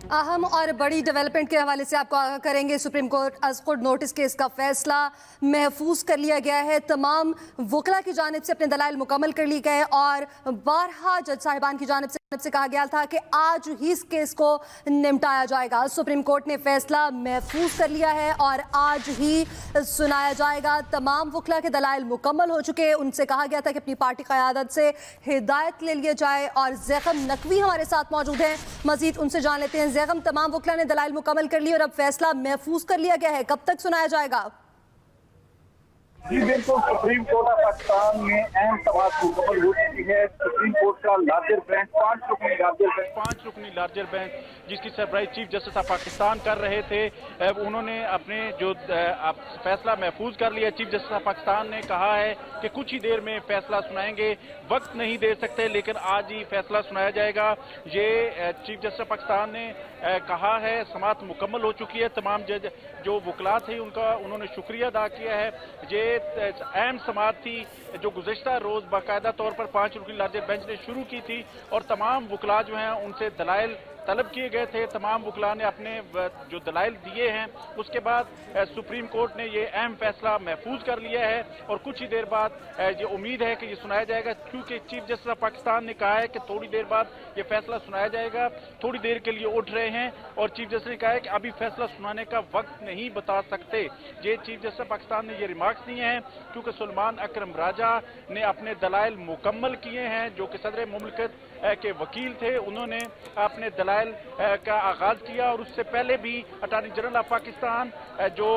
अहम और बड़ी डेवलपमेंट के हवाले से आपको आगाह करेंगे। सुप्रीम कोर्ट अज़खुद नोटिस केस का फैसला महफूज कर लिया गया है। तमाम वकला की जानिब से अपने दलाइल मुकम्मल कर लिए गए और बारहा जज साहिबान की जानिब से कहा गया था कि आज ही इस केस को निपटाया जाएगा। सुप्रीम कोर्ट ने फैसला महफूज कर लिया है और आज ही सुनाया जाएगा। तमाम वकला के दलाइल मुकम्मल हो चुके हैं। उनसे कहा गया था कि अपनी पार्टी क़यादत से हिदायत ले लिया जाए और ज़ैगम नकवी हमारे साथ मौजूद हैं। मजीद उनसे जान लेते हैं। ज़ैगम, तमाम वकला ने दलाइल मुकम्मल कर लिए और अब फैसला महफूज कर लिया गया है, कब तक सुनाया जाएगा? जी बिल्कुल, सुप्रीम कोर्ट ऑफ पाकिस्तान में अहम समाअत मुकम्मल हो चुकी है। सुप्रीम कोर्ट का लार्जर बेंच, पांच रुकनी लार्जर बेंच जिसकी सरबराही चीफ जस्टिस ऑफ पाकिस्तान कर रहे थे, उन्होंने अपने जो फैसला महफूज कर लिया। चीफ जस्टिस ऑफ पाकिस्तान ने कहा है कि कुछ ही देर में फैसला सुनाएंगे, वक्त नहीं दे सकते लेकिन आज ही फैसला सुनाया जाएगा। ये चीफ जस्टिस ऑफ पाकिस्तान ने कहा है। समाअत मुकम्मल हो चुकी है। तमाम जज जो वकला थे उनका उन्होंने शुक्रिया अदा किया है। ये अहम समाअत थी जो गुज़श्ता रोज बाकायदा तौर पर 5 रुकनी लार्जर बेंच ने शुरू की थी और तमाम वकला जो हैं उनसे दलाइल तलब किए गए थे। तमाम वकला ने अपने जो दलाइल दिए हैं। उसके बाद सुप्रीम कोर्ट ने ये अहम फैसला महफूज कर लिया है और कुछ ही देर बाद ये उम्मीद है कि ये सुनाया जाएगा, क्योंकि चीफ जस्टिस ऑफ पाकिस्तान ने कहा है कि थोड़ी देर बाद ये फैसला सुनाया जाएगा। थोड़ी देर के लिए उठ रहे हैं और चीफ जस्टिस ने कहा है कि अभी फैसला सुनाने का वक्त नहीं बता सकते। ये चीफ जस्टिस ऑफ पाकिस्तान ने ये रिमार्क्स दिए हैं क्योंकि सुलेमान अकरम राजा ने अपने दलाइल मुकम्मल किए हैं, जो कि सदर मुमलिकत के वकील थे। उन्होंने अपने दलाइल का आगाज किया और उससे पहले भी अटॉर्नी जनरल ऑफ पाकिस्तान, जो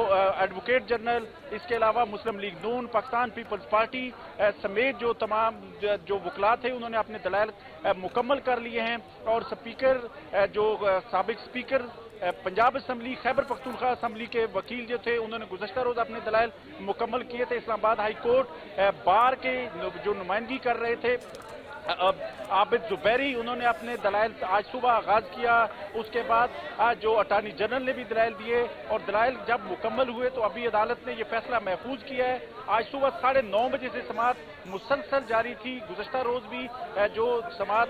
एडवोकेट जनरल, इसके अलावा मुस्लिम लीग नून, पाकिस्तान पीपल्स पार्टी समेत जो तमाम जो वकला थे उन्होंने अपने दलाइल मुकम्मल कर लिए हैं। और स्पीकर जो साबिक speaker Punjab assembly, Khyber Pakhtunkhwa assembly के वकील जो थे उन्होंने गुज़श्ता रोज अपने दलाइल मुकम्मल किए थे। इस्लामाबाद हाई कोर्ट बार के जो नुमाइंदगी कर रहे थे आबिद जुबैरी, उन्होंने अपने दलाइल आज सुबह आगाज किया। उसके बाद जो अटॉर्नी जनरल ने भी दलाइल दिए और दलाइल जब मुकम्मल हुए तो अभी अदालत ने यह फैसला महफूज किया है। आज सुबह 9:30 बजे से समाअत मुसलसल जारी थी। गुज़श्ता रोज भी जो समाअत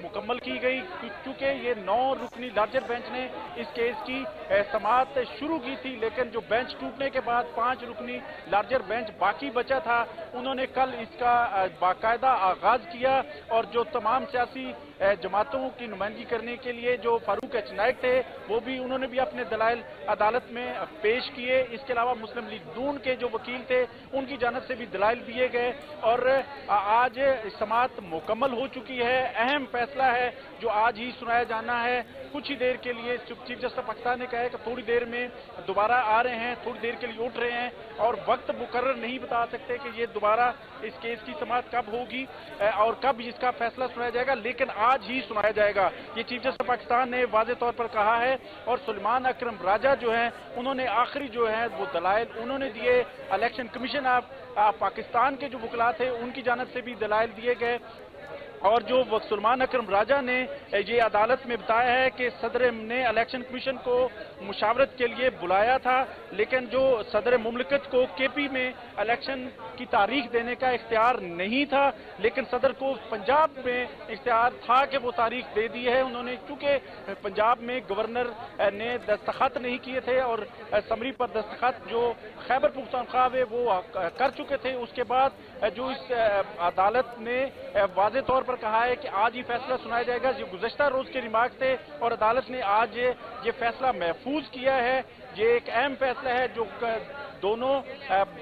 मुकम्मल की गई, क्योंकि ये 9 रुकनी लार्जर बेंच ने इस केस की समाअत शुरू की थी, लेकिन जो बेंच टूटने के बाद 5 रुकनी लार्जर बेंच बाकी बचा था, उन्होंने कल इसका बाकायदा आगाज किया और जो तमाम सियासी जमातों की नुमाइंदगी करने के लिए जो फारूक एच नाइक थे वो भी उन्होंने भी अपने दलाइल अदालत में पेश किए। इसके अलावा मुस्लिम लीग नून के जो वकील थे उनकी जानिब से भी दलाइल दिए गए और आज समाअत मुकम्मल हो चुकी है। अहम फैसला है जो आज ही सुनाया जाना है। कुछ ही देर के लिए चीफ जस्टिस ऑफ पाकिस्तान ने कहा है कि थोड़ी देर में दोबारा आ रहे हैं, थोड़ी देर के लिए उठ रहे हैं और वक्त मुकर्रर नहीं बता सकते कि ये दोबारा इस केस की समाअत कब होगी और कब इसका फैसला सुनाया जाएगा, लेकिन आज ही सुनाया जाएगा। ये चीफ जस्टिस ऑफ पाकिस्तान ने वाज़ेह तौर पर कहा है। और सुलेमान अकरम राजा जो हैं उन्होंने आखिरी जो है वो दलाइल उन्होंने दिए। इलेक्शन कमीशन ऑफ पाकिस्तान के जो वकला थे उनकी जानिब से भी दलाइल दिए गए और जो सुलेमान अकरम राजा ने ये अदालत में बताया है कि सदर ने इलेक्शन कमीशन को मुशावरत के लिए बुलाया था, लेकिन जो सदर मुमलिकत को केपी में इलेक्शन की तारीख देने का इख्तियार नहीं था, लेकिन सदर को पंजाब में इख्तियार था कि वो तारीख दे दी है उन्होंने, क्योंकि पंजाब में गवर्नर ने दस्तखत नहीं किए थे और समरी पर दस्तखत जो खैबर पख्तूनख्वा है वो कर चुके थे। उसके बाद जो इस अदालत ने वाज़ेह तौर पर कहा है कि आज ही फैसला सुनाया जाएगा। जो गुज़श्ता रोज के रिमार्क थे और अदालत ने आज ये फैसला महफूज किया है। ये एक अहम फैसला है जो दोनों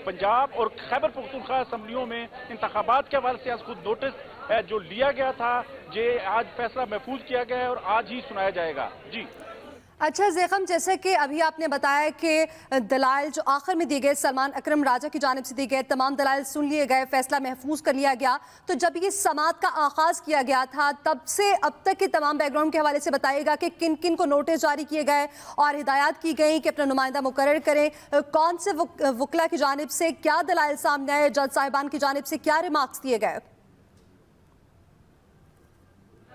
पंजाब और खैबर पख्तूनख्वा असम्बलियों में इंतखाबात के हवाले से खुद नोटिस जो लिया गया था, ये आज फैसला महफूज किया गया है और आज ही सुनाया जाएगा। जी अच्छा ज़ैगम, जैसे कि अभी आपने बताया कि दलाइल जो आखिर में दिए गए सलमान अकरम राजा की जानिब से दिए गए, तमाम दलाइल सुन लिए गए, फैसला महफूज कर लिया गया, तो जब ये समाअत का आगाज़ किया गया था तब से अब तक के तमाम बैकग्राउंड के हवाले से बताइएगा कि किन किन को नोटिस जारी किए गए और हिदायत की गई कि अपना नुमाइंदा मुकर्रर करें, कौन से वकला की जानिब से क्या दलाइल सामने आए, जज साहिबान की जानिब से क्या रिमार्क्स दिए गए?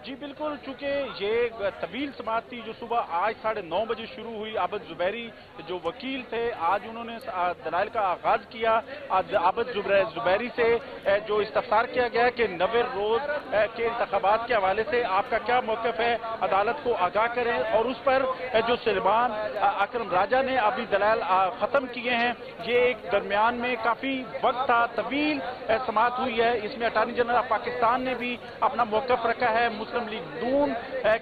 जी बिल्कुल, चूंकि ये तवील समाअत थी जो सुबह आज 9:30 बजे शुरू हुई। आबद जुबैरी जो वकील थे, आज उन्होंने दलाइल का आगाज किया। आबद जुबैरी से जो इस्तफसार किया गया कि 90 रोज के इंतखाबात के हवाले से आपका क्या मौक़िफ़ है, अदालत को आगाह करें। और उस पर जो सलमान अकरम राजा ने अभी दलाइल ख़त्म किए हैं, ये एक दरमियान में काफ़ी वक्त था, तवील समाअत हुई है। इसमें अटॉर्नी जनरल ऑफ पाकिस्तान ने भी अपना मौक़िफ़ रखा है। मुस्लिम लीग नून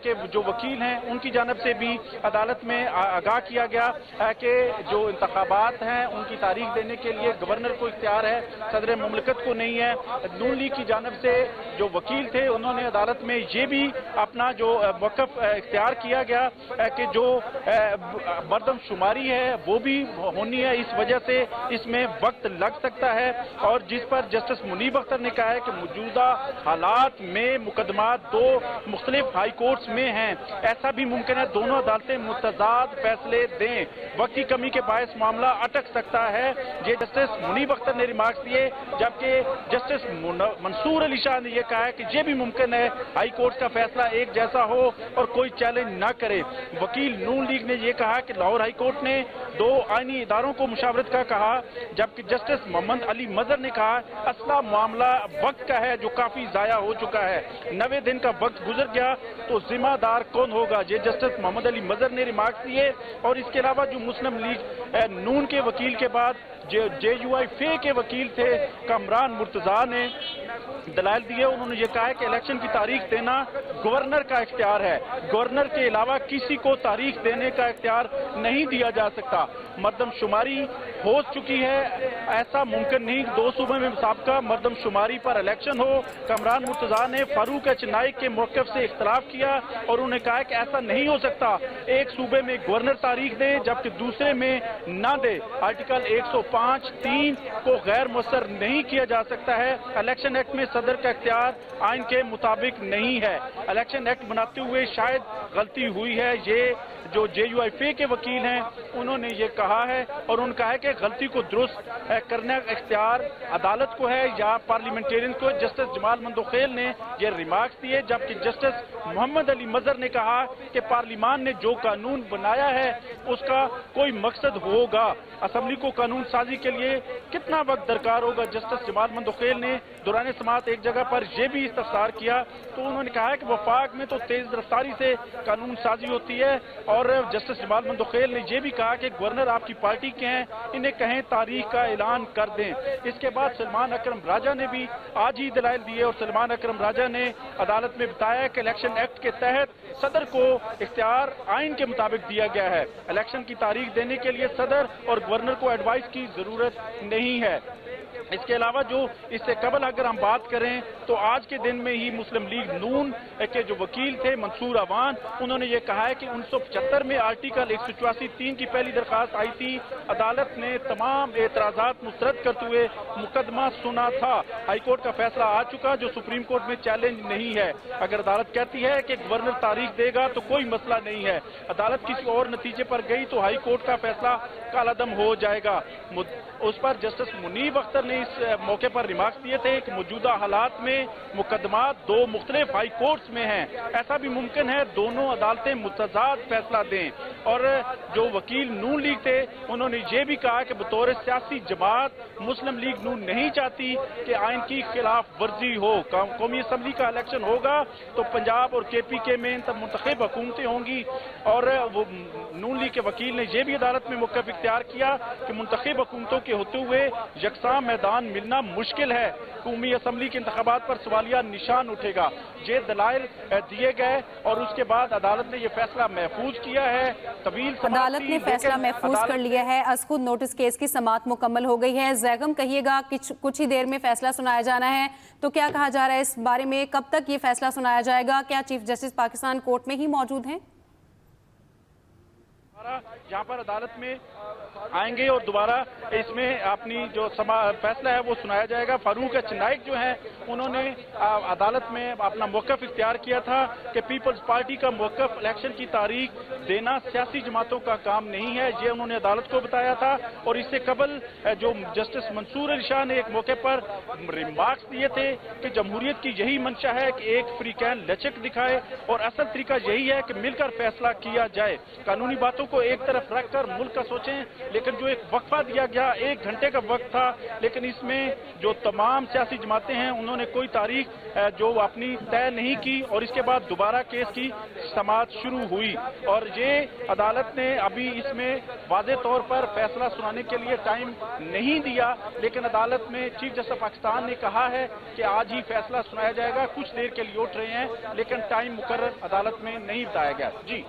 के जो वकील हैं उनकी जानब से भी अदालत में आगाह किया गया कि जो इंतखाबात हैं उनकी तारीख देने के लिए गवर्नर को इख्तियार है, सदर मुमलिकत को नहीं है। नून लीग की जानब से जो वकील थे उन्होंने अदालत में ये भी अपना जो मौक़िफ़ इख्तियार किया गया कि जो मरदमशुमारी है वो भी होनी है, इस वजह से इसमें वक्त लग सकता है। और जिस पर जस्टिस मुनीब अख्तर ने कहा है कि मौजूदा हालात में मुकदमा दो मुख्तलिफ हाई कोर्ट्स में हैं, ऐसा भी मुमकिन है दोनों अदालतें मुतजाद फैसले दें, वक्त की कमी के बायस मामला अटक सकता है। ये जस्टिस मुनीब अख्तर ने रिमार्क्स दिए, जबकि जस्टिस मंसूर अली शाह ने यह कहा है कि यह भी मुमकिन है हाई कोर्ट का फैसला एक जैसा हो और कोई चैलेंज ना करे। वकील नून लीग ने यह कहा कि लाहौर हाई कोर्ट ने 2 आईनी इदारों को मुशावरत का कहा, जबकि जस्टिस मोहम्मद अली मजहर ने कहा असला मामला वक्त का है जो काफी जाया हो चुका है, 90 दिन का वक्त गुजर गया तो जिम्मेदार कौन होगा। ये जस्टिस मोहम्मद अली मजहर ने रिमार्क्स दिए। और इसके अलावा जो मुस्लिम लीग नून के वकील के बाद जो JUI के वकील थे कमरान मुर्तजा ने दलाइल दिए। उन्होंने ये कहा है कि इलेक्शन की तारीख देना गवर्नर का इख्तियार है, गवर्नर के अलावा किसी को तारीख देने का इख्तियार नहीं दिया जा सकता। मरदमशुमारी हो चुकी है, ऐसा मुमकिन नहीं 2 सूबे में साबका मरदमशुमारी पर इलेक्शन हो। कमरान मुर्तजा ने फारूक एच नाइक के मौक़िफ़ से इख्तलाफ किया और उन्होंने कहा कि ऐसा नहीं हो सकता, एक सूबे में गवर्नर तारीख दे जबकि दूसरे में ना दे। आर्टिकल 105(3) को गैर मुअस्सर नहीं किया जा सकता है। इलेक्शन एक्ट में सदर का इख्तियार आइन के मुताबिक नहीं है। इलेक्शन एक्ट बनाते हुए शायद गलती हुई है, ये जो JUI के वकील हैं उन्होंने ये कहा है। और उन्होंने कहा है कि गलती को दुरुस्त करने का इख्तियार अदालत को है या पार्लियामेंटेरियन को। जस्टिस जमाल मंदोखेल ने ये रिमार्क्स दिए, जबकि जस्टिस मोहम्मद अली मजहर ने कहा कि पार्लियामान ने जो कानून बनाया है उसका कोई मकसद होगा, असम्बली को कानून साजी के लिए कितना वक्त दरकार होगा। जस्टिस जमाल मंदोखेल ने दौरान समाअत एक जगह पर यह भी इस्तफसार किया, तो उन्होंने कहा कि वफाक में तो तेज रफ्तारी से कानून साजी होती है। और जस्टिस जमाल मंदोखेल ने यह भी कहा कि गवर्नर आपकी पार्टी के हैं, इन्हें कहें तारीख का ऐलान कर दें। इसके बाद सलमान अकरम राजा ने भी आज ही दलाइल दिए और सलमान अकरम राजा ने अदालत में बताया कि इलेक्शन एक्ट के तहत सदर को इख्तियार आइन के मुताबिक दिया गया है, इलेक्शन की तारीख देने के लिए सदर और गवर्नर को एडवाइस की जरूरत नहीं है। इसके अलावा जो इससे कबल अगर हम बात करें तो आज के दिन में ही मुस्लिम लीग नून के जो वकील थे मंसूर अवान, उन्होंने ये कहा है कि 1975 में आर्टिकल 184(3) की पहली दरखास्त आई थी, अदालत ने तमाम एतराजात मुस्तरद करते हुए मुकदमा सुना था। हाईकोर्ट का फैसला आ चुका जो सुप्रीम कोर्ट में चैलेंज नहीं है। अगर अदालत कहती है कि गवर्नर तारीख देगा तो कोई मसला नहीं है, अदालत किसी और नतीजे पर गई तो हाई कोर्ट का फैसला कालादम हो जाएगा। उस पर जस्टिस मुनीब अख्तर ने इस मौके पर रिमार्क्स दिए थे कि मौजूदा हालात में मुकदमा 2 मुख्तलिफ हाई कोर्ट्स में हैं, ऐसा भी मुमकिन है दोनों अदालतें मुतजाद फैसला दें। और जो वकील नून लीग थे उन्होंने ये भी कहा कि बतौर सियासी जमात मुस्लिम लीग नून नहीं चाहती कि आइन की खिलाफ वर्जी हो। कौमी असम्बली का इलेक्शन होगा तो पंजाब और KPK में मुंतखब हुकूमतें होंगी। और वो नून लीग के वकील ने यह भी अदालत में मौक़िफ़ इख्तियार किया कि मुंतखब हुकूमतों के होते हुए यकसा मैदान मिलना मुश्किल है, कौमी असम्बली के इंतखाबात पर सवालिया निशान उठेगा। ये दलाइल दिए गए और उसके बाद अदालत ने यह फैसला महफूज किया है। तवील अदालत ने फैसला महफूज कर लिया है। असखुद नोटिस केस की समाअत मुकम्मल हो गई है। जैगम कहिएगा कुछ ही देर में फैसला सुनाया जाना है, तो क्या कहा जा रहा है इस बारे में, कब तक ये फैसला सुनाया जाएगा? क्या चीफ जस्टिस पाकिस्तान कोर्ट में ही मौजूद हैं? यहाँ पर अदालत में आएंगे और दोबारा इसमें अपनी जो फैसला है वो सुनाया जाएगा। फारूक एच नाइक जो है उन्होंने अदालत में अपना मौक़िफ़ इख्तियार किया था कि पीपल्स पार्टी का मौक़िफ़ इलेक्शन की तारीख देना सियासी जमातों का काम नहीं है, ये उन्होंने अदालत को बताया था। और इससे कबल जो जस्टिस मंसूर अली शाह ने एक मौके पर रिमार्क्स दिए थे कि जमहूरियत की यही मंशा है कि एक फ्रीकैन लचक दिखाए और असल तरीका यही है कि मिलकर फैसला किया जाए। कानूनी बातों को एक तरफ रखकर मुल्क का सोचें, लेकिन जो एक वक्फा दिया गया 1 घंटे का वक्त था, लेकिन इसमें जो तमाम सियासी जमातें हैं उन्होंने कोई तारीख जो अपनी तय नहीं की और इसके बाद दोबारा केस की समाअत शुरू हुई। और ये अदालत ने अभी इसमें वाज़ेह तौर पर फैसला सुनाने के लिए टाइम नहीं दिया, लेकिन अदालत में चीफ जस्टिस ऑफ पाकिस्तान ने कहा है कि आज ही फैसला सुनाया जाएगा। कुछ देर के लिए उठ रहे हैं, लेकिन टाइम मुकर्रर अदालत में नहीं बताया गया। जी।